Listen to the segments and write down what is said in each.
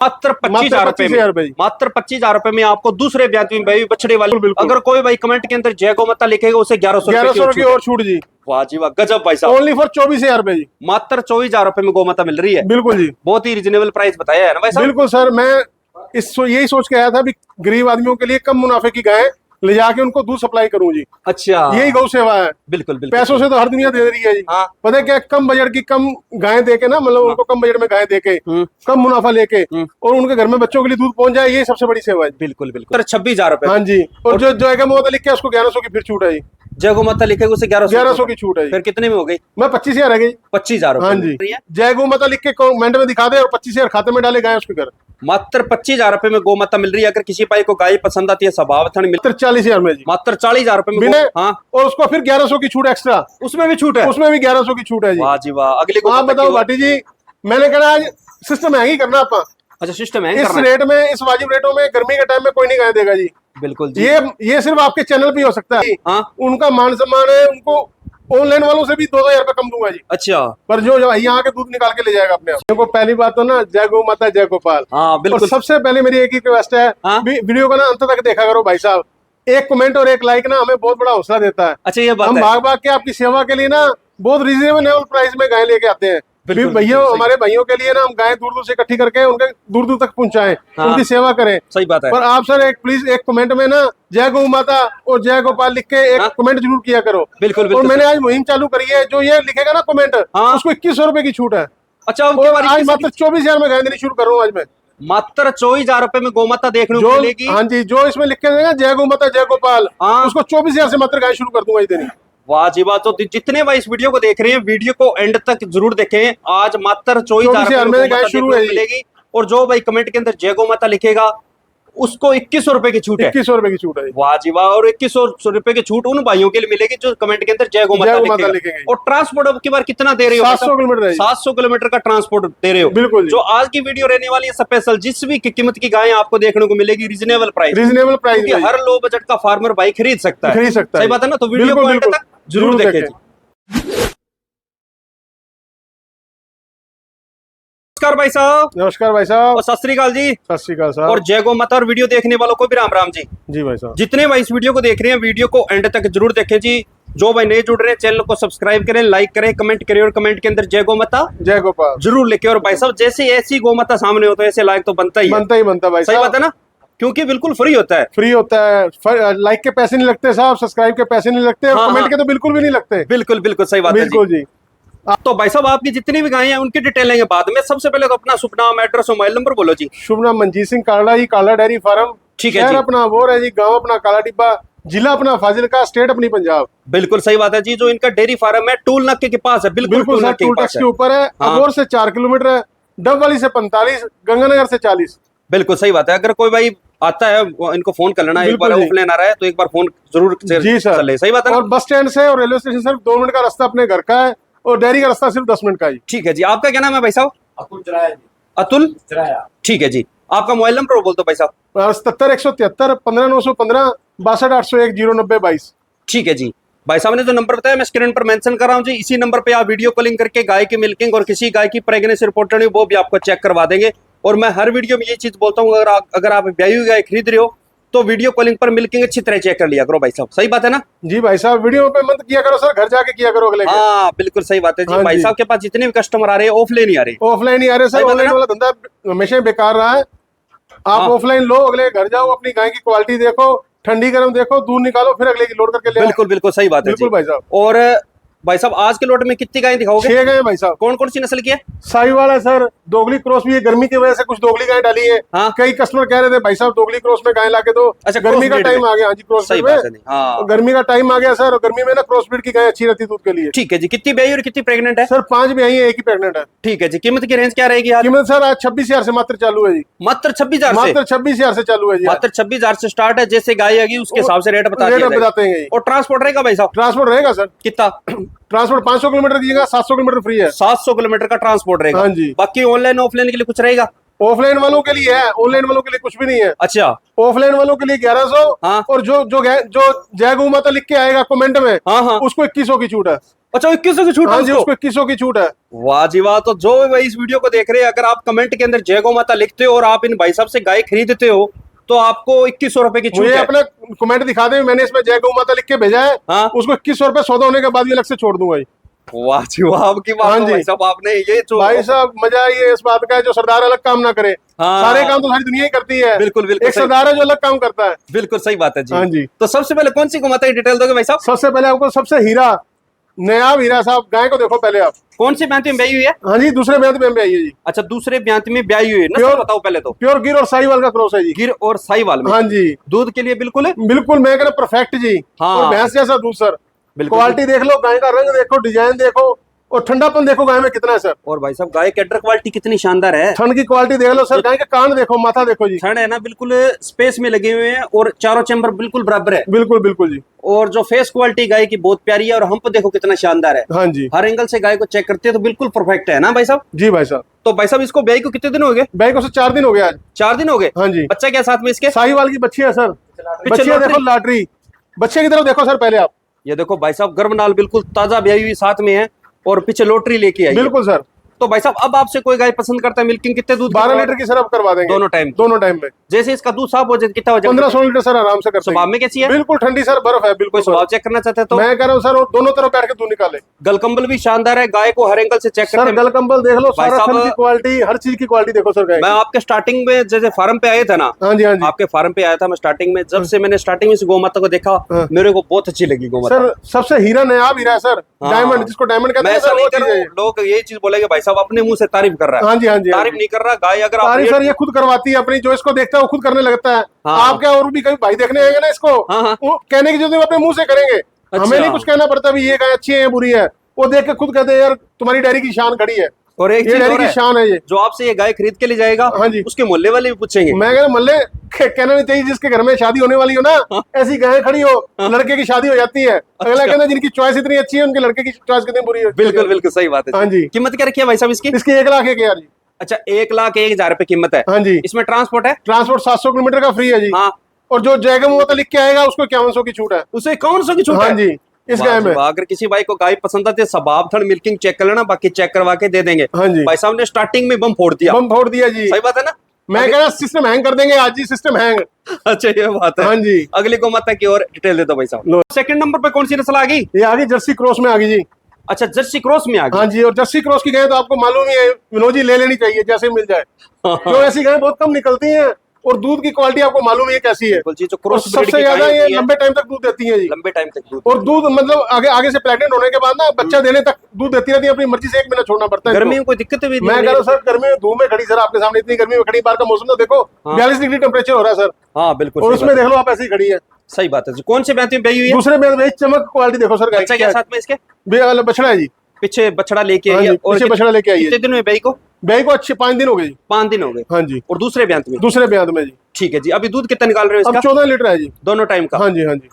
मात्र 25,000 रुपए में, मात्र 25,000 रुपए में आपको दूसरे ब्यात में भाई बछड़े वाली। अगर कोई भाई कमेंट के अंदर जय गौ माता लिखेगा उसे 1100 की और छूट जी। वाह जी वाह, गजब भाई साहब। ओनली फॉर 24,000 रुपए जी, मात्र 24,000 रुपए में गौ माता मिल रही है। बिल्कुल जी, बहुत ही रिजनेबल प्राइस बताया है ना भाई साहब। बिल्कुल सर, मैं यही सोच के आया था भी गरीब आदमियों के लिए कम मुनाफे की गाय ले जाके उनको दूध सप्लाई करूं जी। अच्छा, यही गौ सेवा है। बिल्कुल बिल्कुल। पैसों से तो हर दुनिया दे रही है जी। हाँ। पता है क्या, कम बजट की कम गायें देके ना, मतलब उनको कम बजट में गायें देके कम मुनाफा लेके और उनके घर में बच्चों के लिए दूध पहुंच जाए, ये सबसे बड़ी सेवा है। बिल्कुल बिल्कुल। 26,000 रुपए। हाँ जी, और जो जय गौ माता लिख के उसको 1100 की फिर छूट है जी। जय गौ माता लिखेगा उसे 1100 की छूट है जी। फिर कितने में हो गई? मैं 25,000 है गई। 25,000 हाँ जी, जय गौ माता लिख के कमेंट में दिखा दे और 25,000 खाते में डाले गाय उसके घर। मात्र 25,000 रुपए में गौ माता मिल रही है। अगर किसी भाई को गाय पसंद आती है, स्वभाव मात्र 40,000 में जी। मात्र 40,000 रुपए में। हाँ, और उसको फिर 1100 की छूट एक्स्ट्रा, उसमें भी छूट है। उसमें भी 1100 की छूट है जी। वाह जी वाह। अगली आप बताओ भाटी जी, मैंने कहा आज सिस्टम महंगी करना आपका। अच्छा, सिस्टम है इस रेट में, इस वाजिब रेटों में गर्मी के टाइम में कोई नहीं गाय देगा जी। बिल्कुल जी। ये सिर्फ आपके चैनल पे हो सकता है। हाँ, उनका मान सम्मान है, उनको ऑनलाइन वालों से भी 2,000 रुपए कम दूंगा जी। अच्छा, पर जो यहाँ के दूध निकाल के ले जाएगा अपने आप। देखो, पहली बात तो ना, जय गौ माता जय गोपाल। हाँ बिल्कुल। और सबसे पहले मेरी एक ही रिक्वेस्ट है, वीडियो को ना अंत तक देखा करो भाई साहब। एक कमेंट और एक लाइक ना हमें बहुत बड़ा हौसला देता है। अच्छा, ये बात हम भाग भाग के आपकी सेवा के लिए ना बहुत रिजनेबल प्राइस में गाय लेके आते हैं। भैया, हमारे भाइयों के लिए ना हम गाय दूर दूर से इकट्ठी करके उनके दूर दूर तक पहुंचाएं, उनकी सेवा करें। सही बात है। पर आप सर एक प्लीज एक कमेंट में ना जय गौ माता और जय गोपाल लिख के एक कमेंट जरूर किया करो। बिल्कुल बिल्कुल। और मैंने आज मुहिम चालू करी है, जो ये लिखेगा ना कमेंट, उसको 2100 रुपए की छूट है। अच्छा, आज मात्र 24,000 में गाय देनी शुरू कर रहा हूँ आज मैं। मात्र 24,000 रुपए में गौ माता देखने को मिलेगी। हाँ जी, जो इसमें लिख के देगा जय गौ माता जय गोपाल, उसको 24,000 से मात्र गाय शुरू कर दूंगा देनी। वाह जी वाह। तो जितने भाई इस वीडियो को देख रहे हैं, वीडियो को एंड तक जरूर देखें। आज मात्र 24,000 में गाय शुरू मिलेगी। और जो भाई कमेंट के अंदर जय गौ माता लिखेगा उसको 2100 रुपए की छूट है। 2100 रुपए की छूट है। वाह जी वाह। और 2100 रुपए की छूट उन भाइयों के लिए मिलेगी जो कमेंट के अंदर जय गौ माता लिखेंगे। और ट्रांसपोर्ट की बार कितना दे रहे हो? 700 किलोमीटर। 700 किलोमीटर का ट्रांसपोर्ट दे रहे हो। बिल्कुल। जो आज की वीडियो रहने वाली है स्पेशल, जिस भी कीमत की गाय आपको देखने को मिलेगी रिजनेबल प्राइस। रिजनेबल प्राइस हर लो बजट का फार्मर भाई खरीद सकता है। सही बात है ना? तो वीडियो को एंड तक जरूर देखें। नमस्कार भाई साहब। नमस्कार भाई साहब। और सत श्री अकाल जी। सत श्री अकाल साहब। और जय गौ माता। और वीडियो देखने वालों को भी राम राम जी। जी भाई साहब। जितने भाई इस वीडियो को देख रहे हैं, वीडियो को एंड तक जरूर देखें जी। जो भाई नए जुड़ रहे हैं, चैनल को सब्सक्राइब करें, लाइक करें, कमेंट करें और कमेंट के अंदर जय गौ माता जय गोपाल जरूर लिखे। और भाई साहब, जैसे ऐसी गौ माता सामने हो तो ऐसे लाइक तो बनता ही बनता भाई। सही बात है ना? क्योंकि बिल्कुल फ्री होता है। फ्री होता है। लाइक के पैसे नहीं लगते साहब, सब्सक्राइब के पैसे नहीं लगते, और कमेंट के तो बिल्कुल भी नहीं लगते। बिल्कुल बिल्कुल सही बात है। बिल्कुल जी। तो भाई साहब, आपकी जितनी भी गायें हैं उनकी डिटेल लेंगे बाद में। सबसे पहले तो अपना शुभ नाम, एड्रेस, मोबाइल नंबर बोलो जी। शुभ नाम मनजीत सिंह काला जी, काला डेयरी फार्म। ठीक है जी। अपना वो है जी, गांव अपना काला डिब्बा, जिला अपना फाजिलका, स्टेट अपनी पंजाब। बिल्कुल सही बात है जी। जो इनका डेयरी फार्म है टूल नाके के पास है। बिल्कुल टूल टैक्स के ऊपर है। अबोर से 4 किलोमीटर है, डब वाली से 45, गंगानगर से 40। बिल्कुल सही बात है। अगर कोई भाई आता है, इनको फोन कर लेना। एक बार ऑफलाइन आ रहा है तो एक बार फोन जरूर जी सर। सही बात है। और बस स्टैंड से और रेलवे स्टेशन सिर्फ 2 मिनट का रास्ता अपने घर का है, और डेयरी का रास्ता सिर्फ 10 मिनट का है। ठीक है जी। आपका क्या नाम है भाई साहब? अतुल। ठीक है जी। आपका मोबाइल नंबर बोल दो भाई साहब। 77 173 15 915 62 801 090 22। ठीक है जी। भाई साहब ने जो नंबर बताया मैं स्क्रीन पर मेंशन कर रहा हूं जी। इसी नंबर पे आप वीडियो कॉलिंग करके गाय की मिल्किंग और किसी गाय की प्रेगनेंसी रिपोर्ट लेनी वो भी आपको चेक करवा देंगे। और मैं हर वीडियो में ये चीज बोलता हूँ, अगर आप ब्याई हुई गाय खरीद रहे हो तो वीडियो कॉलिंग पर मिल्किंग अच्छी तरह चेक कर लिया करो भाई साहब। सही बात है ना? जी भाई साहब, वीडियो पे मत किया करो सर, घर जाके किया करो अगले। हाँ बिल्कुल सही बात है जी। भाई साहब के पास जितने भी कस्टमर आ रहे हैं ऑफलाइन ही आ रहे हैं। ऑफलाइन ही आ रहे सर। ऑनलाइन वाला धंधा हमेशा बेकार रहा है। आप ऑफलाइन लो, अगले घर जाओ, अपनी गाय की क्वालिटी देखो, ठंडी गर्म देखो, दूध निकालो, फिर अगले की लोड करके ले। बिल्कुल बिल्कुल सही बात है। बिल्कुल भाई साहब। और भाई साहब, आज के लोट में कितनी गाय दिखाओगे? 6 गाय भाई साहब। कौन कौन सी नस्ल की है? साहिवाल है सर, दोगली क्रॉस भी है, गर्मी की वजह से कुछ दोगली गाय डाली है। कई कस्टमर कह रहे थे भाई साहब दोगली क्रॉस में गाय लाके दो। अच्छा, गर्मी का टाइम आ गया। हाँ जी, क्रॉस सही बात है। गर्मी का टाइम आ गया सर, और गर्मी में ना क्रॉस ब्रीड की गाय अच्छी रहती है दूध के लिए। ठीक है जी। कितनी ब्याई और कितनी प्रेग्नेंट है? सर 5 ब्याई है, एक ही प्रेग्नेंट है। ठीक है जी। कीमत की रेंज क्या रहेगी? कीमत सर आज 26,000 से मात्र चालू है जी। मात्र 26,000 मात्र 26,000 से चालू है जी। मात्र 26,000 से स्टार्ट है। जैसे गाय आएगी उसके हिसाब से रेट बताते हैं। और ट्रांसपोर्ट रहेगा भाई साहब? ट्रांसपोर्ट रहेगा सर। कितना ट्रांसपोर्ट? 500 किलोमीटर दीजिएगा, 700 किलोमीटर फ्री है। 700 किलोमीटर का ट्रांसपोर्ट रहेगा। हाँ जी। बाकी ऑनलाइन ऑफलाइन के लिए कुछ रहेगा? ऑफलाइन वालों के लिए है, ऑनलाइन वालों के लिए कुछ भी नहीं है। अच्छा। ऑफलाइन वालों के लिए 1100। और जो जय गौ माता लिख के आएगा कमेंट में, उसको 2100 की छूट है। अच्छा 2100 की छूट है हाँ जी, उसको? उसको 2100 की छूट है। वाह जी वाह। तो जो भाई इस वीडियो को देख रहे हैं, अगर आप कमेंट के अंदर जय गौ माता लिखते हो और आप इन भाई साहब से गाय खरीदते हो तो आपको 2100 रुपए की छूट मुझे है। अपना कमेंट दिखा दे, मैंने इसमें जय गौ माता लिख के भेजा है। हाँ। उसको 2100 रुपए सौदा होने के बाद भी अलग से छोड़ दूंगा जी। वाह जी वाह, आपकी बात हाँ तो जी। भाई साहब आपने ये जो भाई साहब मजा ये इस बात का है, जो सरदार अलग काम ना करे। हाँ। सारे काम तो सारी दुनिया ही करती है। बिल्कुल बिल्कुल एक सही। सरदार है जो अलग काम करता है। बिल्कुल सही बात है जी। हाँ जी। तो सबसे पहले कौन सी गौ माता की डिटेल दोगे भाई साहब? सबसे पहले आपको सबसे हीरा नायाब हीरा साहब, गाय को देखो पहले आप। कौन सी ब्यांत में ब्याई हुई है? हाँ जी, दूसरे ब्यांत में आई है जी। अच्छा, दूसरे ब्यांत में ब्याई हुई है। नस्ल प्योर- बताओ पहले तो। प्योर गिर और साहिवाल का क्रॉस है जी। गिर और साहिवाल में। हाँ जी, दूध के लिए बिल्कुल है। बिल्कुल मैं कह रहा परफेक्ट जी। हाँ। और भैंस जैसा दूध सर। बिल्कुल। क्वालिटी देख लो, गाय का रंग देखो, डिजाइन देखो और ठंडापन देखो गाय में कितना है सर। और भाई साहब गाय की अड्डर क्वालिटी कितनी शानदार है। थन की क्वालिटी देख लो सर, गाय के कान देखो, माथा देखो जी। थन है ना बिल्कुल स्पेस में लगे हुए हैं और चारों चैम्बर बिल्कुल बराबर है। बिल्कुल बिल्कुल जी। और जो फेस क्वालिटी गाय की बहुत प्यारी है और हम्प देखो कितना शानदार है। हाँ जी। हर एंगल से गाय को चेक करते हैं तो बिल्कुल परफेक्ट है ना भाई साहब? जी भाई साहब। तो भाई साहब इसको ब्याई को कितने दिन हो गए? भाई को 4 दिन हो गया आज। 4 दिन हो गए। हाँ जी। बच्चा क्या साथ में इसके? साहिवाल की बच्ची है सर। बच्ची लॉटरी। देखो लाटरी। बच्चे की तरफ देखो सर पहले आप। ये देखो भाई साहब गर्भनाल बिल्कुल ताजा ब्याई हुई साथ में है और पीछे लोटरी लेके आई है। बिल्कुल सर। तो भाई साहब अब आपसे कोई गाय पसंद करता है मिल्किंग कितने दूध 12 लीटर की सर आप करवा देंगे दोनों टाइम? दोनों टाइम में। जैसे इसका दूध साफ हो जाए कितना हो जाए? 1500 लीटर सर आराम से कर स्वभाव में कैसी है? बिल्कुल ठंडी सर, बर्फ है बिल्कुल। स्वभाव चेक करना चाहते हैं तो मैं कह रहा हूँ सर, वो दोनों तरफ बैठ के दूध निकाले। गलकंबल भी शानदार है, गाय को हर एंगल से चेक सर करते हैं। गल कंबल देख लो, भाई सारा साहब, थन की क्वालिटी, हर चीज की क्वालिटी देखो सर गाय मैं की। आपके स्टार्टिंग में जैसे फार्म पे आए थे ना, हाँ जी हाँ जी। आपके फार्म पे आया था मैं स्टार्टिंग में, जब से मैंने स्टार्टिंग में इस गौ माता को देखा हाँ। मेरे को बहुत अच्छी लगी गौ माता। सर सबसे हीरा नायाब हीरा है सर। हाँ। डायमंड, जिसको डायमंड कहते मैं हैं ऐसा सर, नहीं वो कर चीज रहा है। हूँ, लोग ये चीज बोलेंगे भाई साहब अपने मुंह से तारीफ कर रहा है। हाँ जी हाँ जी। तारीफ नहीं कर रहा, गाय अगर आप तारीफ सर ये खुद करवाती है अपनी, जो इसको देखता है वो खुद करने लगता है। हाँ। आप क्या और भी कभी भाई देखने आएंगे ना इसको, हाँ, हाँ। वो कहने की जरूरत नहीं, वो अपने मुंह से करेंगे। हमें नहीं कुछ कहना पड़ता भी ये गाय अच्छी है बुरी है, वो देख के खुद कहते हैं यार तुम्हारी डेयरी की शान खड़ी है। और एक ये चीज डेयरी और की है, शान है ये। जो आपसे ये गाय खरीद के ले जाएगा हाँ जी। उसके मोहल्ले वाले भी पूछेंगे। मैं कह रहा मल्ले कहना नहीं चाहिए, जिसके घर में शादी होने वाली हो ना, ऐसी गाय खड़ी हो, लड़के की शादी हो जाती है। अगला कहना जिनकी चॉइस इतनी अच्छी है उनके लड़के की चॉइस कितनी बुरी है। बिल्कुल बिल्कुल सही बात है। हाँ जी। कीमत क्या रखी है भाई साहब इसकी? इसकी 1 लाख 1 हजार जी। अच्छा 1,01,000 रुपए कीमत है। हाँ जी। इसमें ट्रांसपोर्ट है? ट्रांसपोर्ट 700 किलोमीटर का फ्री है जी। हाँ। और जो जयगम वो तो लिख के आएगा उसको 5100 की छूट है। उसे 5100 की छूट हाँ है? जी, इस वाह गाय जी में। वाह, अगर किसी भाई को गाय पसंद आती है सबाब थड़ मिल्किंग चेक कर लेना, बाकी चेक करवा के दे देंगे। हाँ जी। भाई साहब ने स्टार्टिंग में बम फोड़ दिया। बम फोड़ दिया जी। सही बात है ना? मैं कह रहा सिस्टम हैंग कर देंगे आज जी, सिस्टम हैंग। अच्छा ये बात है। हाँ जी। अगली गौ माता की और डिटेल दे दो भाई साहब। लो। सेकंड नंबर पे कौन सी नस्ल आ गई? ये आगे जर्सी क्रॉस में आ गई जी। अच्छा जर्सी क्रॉस में आ गई। हाँ जी, और जर्सी क्रॉस की गाय तो आपको मालूम ही है, विनोद जी ले लेनी चाहिए जैसे मिल जाए। तो ऐसी गाय बहुत कम निकलती हैं और दूध की क्वालिटी आपको मालूम ही है कैसी है। बिल्कुल जी, जो और क्रॉस ब्रीड सबसे की ज्यादा गाय ये होती है, लंबे टाइम तक दूध देती है जी। लंबे टाइम तक दूध। और दूध मतलब आगे आगे से प्रेग्नेंट होने के बाद ना बच्चा देने तक दूध देती रहती है, अपनी मर्जी से 1 महीना छोड़ना पड़ता है। गर्मी में कोई दिक्कत भी मैं कह रहा हूँ सर, गर्मी में धूप में खड़ी सर, आपके सामने इतनी गर्मी में खड़ी, बाहर का मौसम तो देखो, 42 डिग्री टेम्परेचर हो रहा है सर। हाँ बिल्कुल और सही उसमें बात देख लो आप ऐसी खड़ी है। है। सही बात है जी। कौन से ब्यांत में ब्याई हुई है? दूसरे में चमक क्वालिटी देखो सर गाय बच्चा की क्या क्या साथ में इसके? है। बछड़ा है जी। पीछे बछड़ा लेके हाँ आई है। जी, पीछे बछड़ा लेके आई है। कितने दिन में ब्याई को? ब्याई को अच्छे 5 दिन हो गए जी। 5 दिन हो गए। हाँ जी। और दूसरे ब्यांत में? दूसरे ब्याज में जी। ठीक है जी। अभी दूध कितना निकाल रहे हो अब इसका? 14 लीटर है जी। दोनों टाइम का? हाँ जी हाँ जी।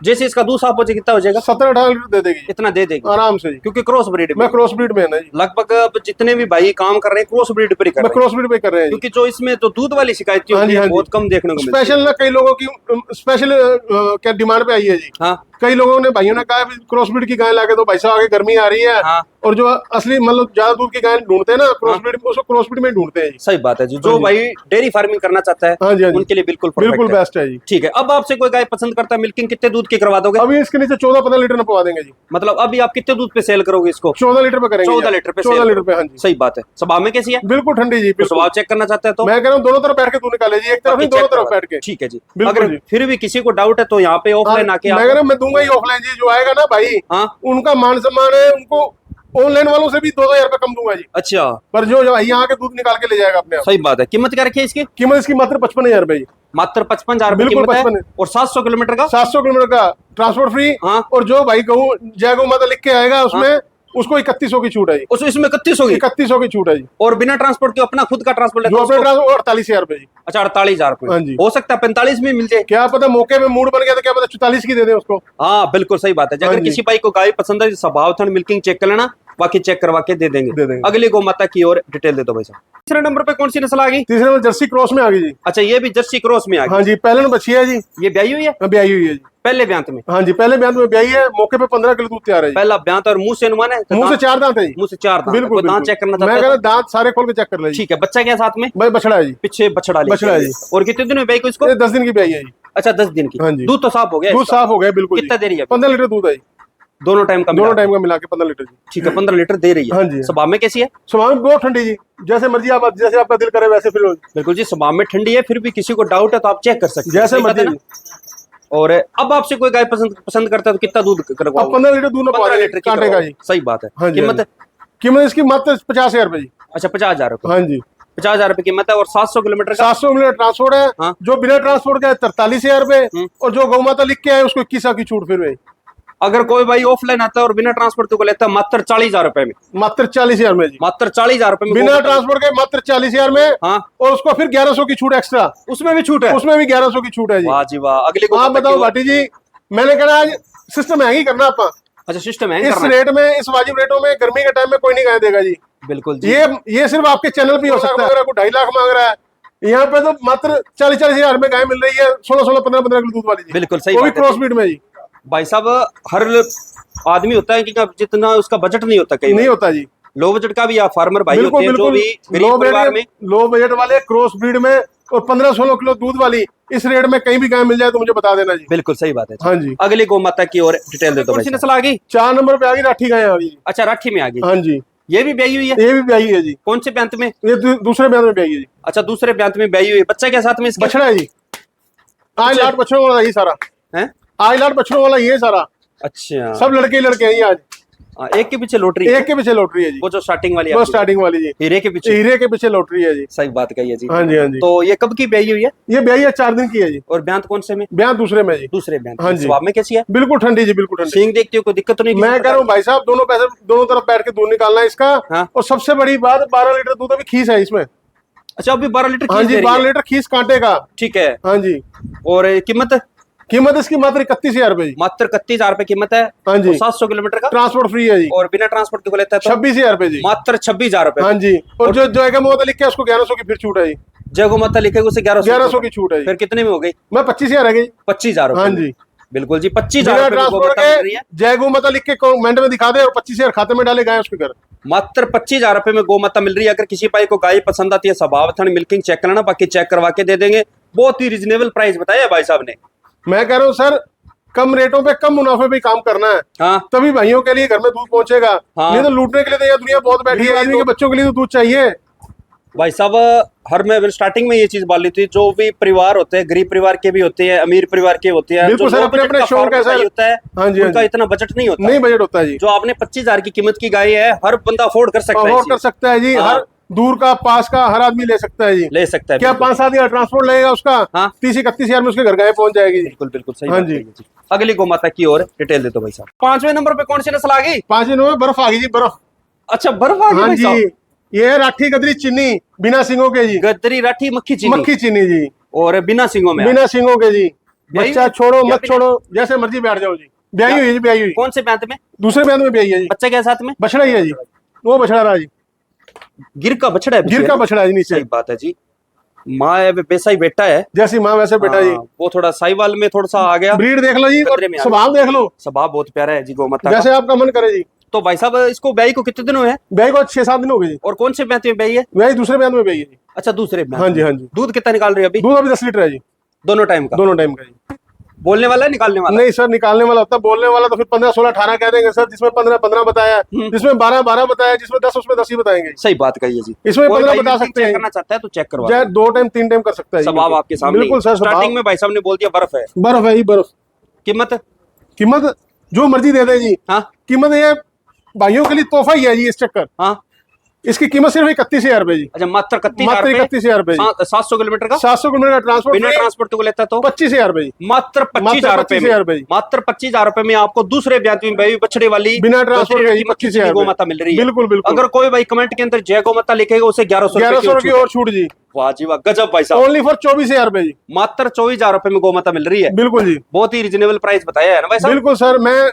जैसे इसका दूध साफ हो जाए कितना हो जाएगा? 17-18 लीटर दे देगी इतना दे देगी आराम से जी। क्योंकि क्रॉस ब्रीड मैं क्रॉस ब्रीड में है ना जी। लगभग अब जितने भी भाई काम कर रहे हैं क्रॉस ब्रीड पर ही कर मैं रहे हैं, क्रॉस ब्रीड पे कर रहे हैं जी। क्योंकि जो इसमें जो दूध वाली शिकायतें हाँ होती जी, है हाँ जी। बहुत कम देखने को मिलती है। स्पेशल ना कई लोगों की स्पेशल क्या डिमांड पे आई है जी। हाँ कई लोगों ने भाइयों ने कहा क्रॉस ब्रीड की गाय लाके दो भाई साहब, आगे गर्मी आ रही है। हाँ। और जो असली मतलब ज्यादा दूध की गाय ढूंढते हैं ना क्रॉस ब्रीड में, उसको क्रॉस ब्रीड में ही ढूंढते हैं जी। सही बात है जी। जो हाँ जी। भाई डेयरी फार्मिंग करना चाहता है हाँ जी हाँ जी। उनके लिए बिल्कुल perfect बिल्कुल है। बेस्ट है जी। ठीक है। अब आपसे कोई गाय पसंद करता है मिल्किंग कितने दूध की करवा दोगे? अभी इसके नीचे 14-15 लीटर नपवा देंगे जी। मतलब अभी आप कितने दूध पे सेल करोगे इसको? 14 लीटर पे करेंगे। 14 लीटर पे 14 sale लीटर पे। हाँ जी। सही बात है। स्वभाव में कैसी है? बिल्कुल ठंडी जी। तो बिल्कुल। स्वभाव चेक करना चाहते हैं तो मैं कह रहा हूँ दोनों तरफ बैठ के दूध निकाले जी, एक तरफ नहीं बाकी दोनों check तरफ करवा बैठ के। ठीक है जी। बिल्कुल अगर जी। फिर भी किसी को डाउट है तो यहाँ पे ऑफलाइन आके मैं आप कह रहा हूँ मैं दूंगा ही ऑफलाइन जी, जो आएगा ना भाई हाँ उनका मान सम्मान है, उनको ऑनलाइन वालों से भी 2-2 हजार रुपए कम दूंगा जी। अच्छा पर जो यहाँ आके दूध निकाल के ले जाएगा अपने आप। सही बात है। कीमत क्या रखी है इसकी? कीमत इसकी मात्र 55,000 रुपए जी। मात्र 55,000 रुपए बिल्कुल कीमत है 55 और 700 किलोमीटर का 700 किलोमीटर का ट्रांसपोर्ट फ्री। हाँ। और जो भाई गऊ जय गौ माता लिख के आएगा उसमें उसको 3100 की छूट है जी। इसमें 31 होगी 3100 की छूट है जी। और बिना ट्रांसपोर्ट के अपना खुद का ट्रांसपोर्ट जो अपने ट्रांसपोर्ट 48,000 रुपए जी। अच्छा 48,000 हाँ रुपए। जी। हो सकता है 45 में मिल जाए। क्या पता मौके में मूड बन गया तो क्या पता 44 की दे दे उसको। हाँ बिल्कुल सही बात है। हाँ अगर जी। किसी भाई को गाय पसंद है स्वभाव थन मिल्किंग चेक कर लेना, बाकी चेक करवा के दे देंगे। अगली गौ माता की और डिटेल दे दो भाई साहब। तीसरे नंबर पे कौन सी नस्ल आ गई? तीसरे नंबर जर्सी क्रॉस में आ गई जी। अच्छा, ये भी जर्सी क्रॉस में आ गई। हाँ जी, पहले बच्ची है जी। ये ब्याई हुई है? ब्याई हुई है जी, पहले ब्यांत में। हाँ जी, पहले ब्यांत में ब्याई है। मौके पे 15 किलो दूध तैयार है जी। पहला ब्यांत और मुंह से अनुमान है? मुंह से 4 दांत है जी। मुंह से 4 दांत। बिल्कुल, दांत चेक करना मैं चाहता कह रहा हूं? दांत सारे खोल के चेक कर लीजिए। ठीक है। बच्चा क्या साथ में? भाई बछड़ा है जी। पीछे बछड़ा है जी। और कितने दिन में ब्याई को इसको? 10 दिन की ब्याई है जी। अच्छा, 10 दिन की। हाँ जी। दूध तो साफ हो गया? दूध साफ हो गया बिल्कुल। कितना दे रही है? 15 लीटर दूध है जी। दोनों टाइम का मिला के 15 लीटर जी। ठीक है, 15 लीटर दे रही है। हाँ जी। स्वभाव में कैसी है? स्वभाव में बहुत ठंडी जी, जैसे मर्जी आप, जैसे आपका दिल करे वैसे। फिर बिल्कुल जी, स्वभाव में ठंडी है, फिर भी किसी को डाउट है तो आप चेक कर सकते हैं, जैसे मर्जी। और अब आपसे कोई गाय पसंद करता है तो कितना दूध करवाओ? 15 लीटर दूध 15 लीटर कांटे का जी। सही बात है। हाँ जी, कीमत इसकी मात्र 50,000 रुपए जी। अच्छा, 50,000 रुपए। हाँ जी, 50,000 रुपए कीमत है। और 700 किलोमीटर का 700 किलोमीटर ट्रांसपोर्ट है। हाँ। जो बिना ट्रांसपोर्ट का 43,000 रुपए। और जो गौ माता लिख के आए उसको 21 की छूट। फिर अगर कोई भाई ऑफलाइन आता है और बिना ट्रांसपोर्ट को लेता है मात्र 40,000 रुपए में। मात्र 40,000 में जी। मात्र 40,000 रुपए में बिना ट्रांसपोर्ट के मात्र 40,000 में। हाँ। और उसको फिर 1100 की छूट एक्स्ट्रा। उसमें भी छूट है? उसमें भी 1100 की छूट है जी। वाह जी वाह। अगली आप बताओ भाटी जी, मैंने कहा आज सिस्टम महंगी करना आप। अच्छा, सिस्टम है इस रेट में, इस वाजिब रेटों में गर्मी के टाइम में कोई नहीं गाय देगा जी। बिल्कुल जी। ये सिर्फ आपके चैनल पे हो सकता है। अगर आपको 2.5 लाख मांग रहा है, यहाँ पे तो मात्र 40,000 में गाय मिल रही है। 16 15 किलो दूध वाली जी। बिल्कुल सही। वो भी क्रॉस ब्रीड में जी। भाई साहब, हर आदमी होता है कि जितना उसका बजट नहीं होता, कहीं नहीं होता जी। लो बजट का भी फार्मर भाई होते हैं जो भी गरीब परिवार में, लो बजट वाले क्रॉस ब्रीड में और 15-16 किलो दूध वाली इस रेट में कहीं भी गाय मिल जाए तो मुझे बता देना जी। बिल्कुल सही बात है। हाँ जी। अगली गौ माता की और डिटेल दे दो। कौन सी नस्ल आ गई? 4 नंबर पे आ गई राठी गाय आ गई। अच्छा, राठी में आ गई। हाँ जी। ये भी ब्याई हुई है? ये भी ब्याई है जी। कौन से ब्यांत में? ये दूसरे ब्यांत में ब्याई है जी। अच्छा, दूसरे ब्यांत में ब्याई हुई है। बच्चा क्या साथ में इसके? बछड़ा है जी। आज लाट बछड़ों वाला ये सारा है। आज लाट बछड़ों वाला ये सारा। अच्छा, सब लड़के हैं ये आज। एक के पीछे लॉटरी? एक के पीछे लॉटरी है जी। वो जो स्टार्टिंग वाली? वो स्टार्टिंग वाली जी। हीरे के पीछे? हीरे के पीछे लॉटरी है जी। सही बात कही है जी। हाँ जी, हाँ जी। तो ये कब की ब्याई हुई है? ये ब्याई है 4 दिन की है जी। और ब्यांत कौन से में? ब्यांत दूसरे में जी। दूसरे ब्यांत। हाँ जी। स्वभाव में कैसी है? बिल्कुल ठंडी जी, बिल्कुल ठंडी। सींग देखते हो, कोई दिक्कत तो नहीं? मैं कह रहा हूँ भाई साहब, दोनों तरफ बैठ के दूध निकालना है इसका। हाँ। और सबसे बड़ी बात, 12 लीटर दूध अभी खीस है इसमें। अच्छा, अभी 12 लीटर? हाँ जी, 12 लीटर खीस कांटे का। ठीक है। हाँ जी। और कीमत इसकी मात्र 31,000 रुपए जी। मात्र 31,000 रुपए कीमत है। हाँ जी। 700 किलोमीटर का ट्रांसपोर्ट फ्री है जी। और बिना ट्रांसपोर्ट को लेता है तो 26,000 रुपए जी। मात्र 26,000 रुपए। हाँ जी। और जो जगह में लिख के उसको 1100 की फिर छूट है जी। जगह माता लिखेगा उसे 1100 की छूट है जी। फिर कितने में हो गई? मैं 25,000 है जी। 25,000 हाँ जी। बिल्कुल जी, 25,000 रुपए जय गो माता लिख के कमेंट में दिखा दे और 25,000 खाते में डाले गाय उसके घर। मात्र 25,000 रुपए में गौ माता मिल रही है। अगर किसी भाई को गाय पसंद आती है, स्वभाव थन मिल्किंग चेक करना, बाकी चेक करवा के दे देंगे। बहुत ही रिजनेबल प्राइस बताया भाई साहब ने। मैं कह रहा हूँ सर, कम रेटों पे कम मुनाफे पे काम करना है। हाँ। तभी भाइयों के लिए घर में दूध पहुंचेगा। हाँ। नहीं तो लूटने के लिए तो ये दुनिया बहुत बैठी है। आदमी के बच्चों के लिए तो दूध चाहिए भाई साहब। हर मैं स्टार्टिंग में ये चीज बोल रही थी, जो भी परिवार होते हैं, गरीब परिवार के भी होते हैं, अमीर परिवार के होते हैं, बिल्कुल सर, अपने अपने शौक है सर। होता है। हाँ जी, उनका इतना बजट नहीं होता। नहीं बजट होता है जी। जो आपने 25,000 की कीमत की गाय है, हर बंदा अफोर्ड कर सकता है। अफोर्ड कर सकता है जी। हर दूर का पास का हर आदमी ले सकता है जी। ले सकता है। क्या 5-7 हजार ट्रांसपोर्ट लगेगा उसका? हाँ। 30-31 हजार में उसके घर गाय पहुंच जाएगी। बिल्कुल बिल्कुल सही। हाँ जी। अगली गौ माता की और डिटेल दे दो भाई साहब। 5वें नंबर पे कौन सी नस्ल आ गई? 5वें नंबर बर्फ आ गई जी, बर्फ। अच्छा, बर्फ आ गई। हाँ जी। ये है राठी गदरी चीनी बिना सिंगों के जी। गदरी राठी मक्खी चीनी जी। और बिना सिंगों में? बिना सिंगों के जी। बच्चा छोड़ो मत छोड़ो, जैसे मर्जी बैठ जाओ जी। ब्याई हुई जी, ब्याई हुई। कौन से ब्यांत में? दूसरे ब्यांत में ब्याई है जी। बच्चा क्या साथ में? बछड़ा ही है जी। वो बछड़ा रहा जी। गिर का बछड़ा है? गिर का बछड़ा है जी नीचे। सही बात है जी। माँ है वैसा ही बेटा है, जैसी माँ वैसे बेटा जी। वो थोड़ा साहिवाल में थोड़ा सा आ गया। ब्रीड देख लो जी, स्वभाव देख लो। स्वभाव बहुत प्यारा है जी गौ माता, जैसे आपका मन करे जी। तो भाई साहब, इसको ब्याई को कितने दिन हुए हैं? ब्याई को 6-7 दिन हो गए जी। और कौन से ब्यांत में ब्याई है? ब्याई दूसरे ब्यांत में ब्याई है जी। अच्छा, दूसरे ब्यांत। हाँ जी, हाँ जी। दूध कितना निकाल रही है अभी? दूध अभी 10 लीटर है जी। दोनों टाइम का? दोनों टाइम का जी। बोलने वाला है निकालने वाला? नहीं सर, निकालने वाला होता। बोलने वाला तो फिर 15, 16, 18 कह देंगे सर। जिसमें 15 बताया, जिसमें 12 बताया, जिसमें 10 उसमें 10 ही बताएंगे। सही बात कही है जी। इसमें 15 बता सकते हैं। करना चाहता है तो चेक करवा, चाहे 2 टाइम 3 टाइम कर सकता है। स्वभाव आपके सामने। बिल्कुल सर। स्टार्टिंग में भाई साहब ने बोल दिया बर्फ है। बर्फ है ही, बर्फ। कीमत जो मर्जी दे दे जी। हाँ। कीमत ये भाइयों के लिए तोहफा ही है जी इस चक्कर। हाँ। इसकी कीमत सिर्फ 31,000 रुपए जी। अच्छा, मात्र 31,000 रुपए। 700 किलोमीटर का? 700 किलोमीटर ट्रांसपोर्ट। बिना ट्रांसपोर्ट को लेता तो 25,000 रुपए। मात्र 25,000 रुपए। मात्र 25,000 रुपए में आपको दूसरे ब्यांत में ब्याई बछड़े वाली बिना ट्रांसपोर्ट की 25,000 गौ माता मिल रही है। बिल्कुल बिल्कुल। अगर कोई भाई कमेंट के अंदर जय गौ माता लिखेगा, उसे 1100 की और छूट जी। वाह जी वाह, गजब भाई साहब। ओनली फॉर 24,000 रुपए जी। मात्र 24,000 रुपए में गौ माता मिल रही है। बिल्कुल जी। बहुत ही रिजनेबल प्राइस बताया है ना भाई साहब? बिल्कुल सर। मैं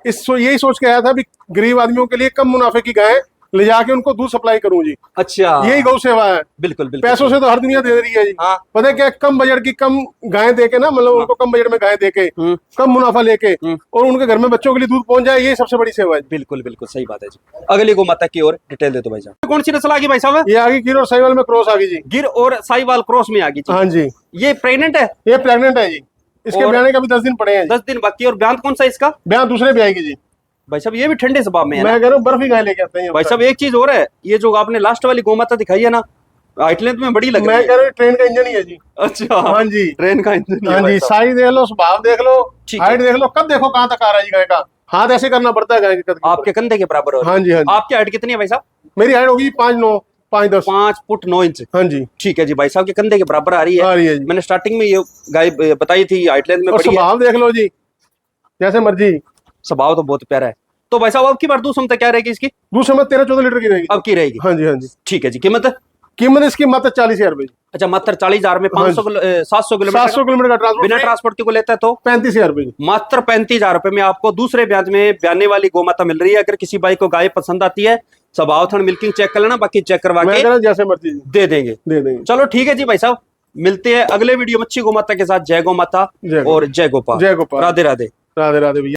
यही सोच के आया था भी गरीब आदमियों के लिए कम मुनाफे की गाय ले जाके उनको दूध सप्लाई करूं जी। अच्छा, यही गौ सेवा है। बिल्कुल बिल्कुल। पैसों से तो हर दुनिया दे रही है जी। हाँ। पता है क्या, कम बजट की कम गायें देके ना, मतलब उनको कम बजट में गायें देके कम मुनाफा लेके और उनके घर में बच्चों के लिए दूध पहुंच जाए, ये सबसे बड़ी सेवा है। बिल्कुल बिल्कुल सही बात है जी। अगली गौ माता की ओर डिटेल दे दो भाई साहब। कौन सी नस्ल आ गई भाई साहब? ये आगे गिर और साहिवाल में क्रॉस आ गई जी। गिर और साहिवाल क्रॉस में आ गई जी। हाँ जी। ये प्रेग्नेंट है? ये प्रेग्नेंट है जी। इसके ब्याने का भी 10 दिन पड़े हैं। 10 दिन बाकी। और ब्यान कौन सा इसका? ब्यान दूसरे भी आएगी जी। भाई साहब ये भी ठंडे स्वभाव में है ना? मैं कह रहा हूँ बर्फ ही गाय लेके आते हैं भाई साहब एक चीज और है, ये जो आपने लास्ट वाली गौ माता दिखाई है ना, हाइट लेंथ में बड़ी लग रही है। मैं कह रहा हूँ ट्रेन का इंजन ही है जी। अच्छा, हाँ जी, ट्रेन का इंजन। हाँ जी। साइज देख लो, स्वभाव देख लो, ठीक है। हाइट देख लो, कब देखो कहाँ तक आ रहा है जी गाय का। हाथ ऐसे करना पड़ता है गाय के कद के आपके कंधे के बराबर हो रही है। हाँ जी, हाँ जी। आपकी हाइट कितनी है भाई साहब? मेरी हाइट होगी 5'9", 5'10", 5 फुट 9 इंच। हाँ जी। ठीक है जी, भाई साहब के कंधे के बराबर आ रही आ रही है जी। मैंने स्टार्टिंग में ये गाय बताई थी, हाइट लेंथ में और बड़ी है। स्वभाव देख लो जी, जैसे मर्जी। स्वभाव तो बहुत प्यारा है। तो भाई साहब अब की बार दूध क्षमता क्या रहेगी इसकी? दूसरे में 13-14 लीटर की रहेगी। अब की रहेगी? हाँ जी, हाँ जी। ठीक है जी। कीमत? कीमत इसकी मात्र 40,000 रुपए। अच्छा, मात्र 40,000 में 700 किलोमीटर 700 किलोमीटर का ट्रांसपोर्ट बिना ट्रांसपोर्ट के को लेता है तो 35,000 रुपए। मात्र 35,000 रुपए में आपको दूसरे ब्याज में ब्याने वाली गौ माता मिल रही है। अगर किसी भाई को गाय पसंद आती है, स्वभाव थन मिल्किंग चेक कर लेना, बाकी चेक करवा मैं के कह रहा जैसे मर्जी दे देंगे। दे देंगे। चलो ठीक है जी भाई साहब, मिलते हैं अगले वीडियो में अच्छी गौ माता के साथ। जय गौ माता जय गौ- और जय गोपाल। जय गोपाल। राधे राधे। राधे राधे भैया।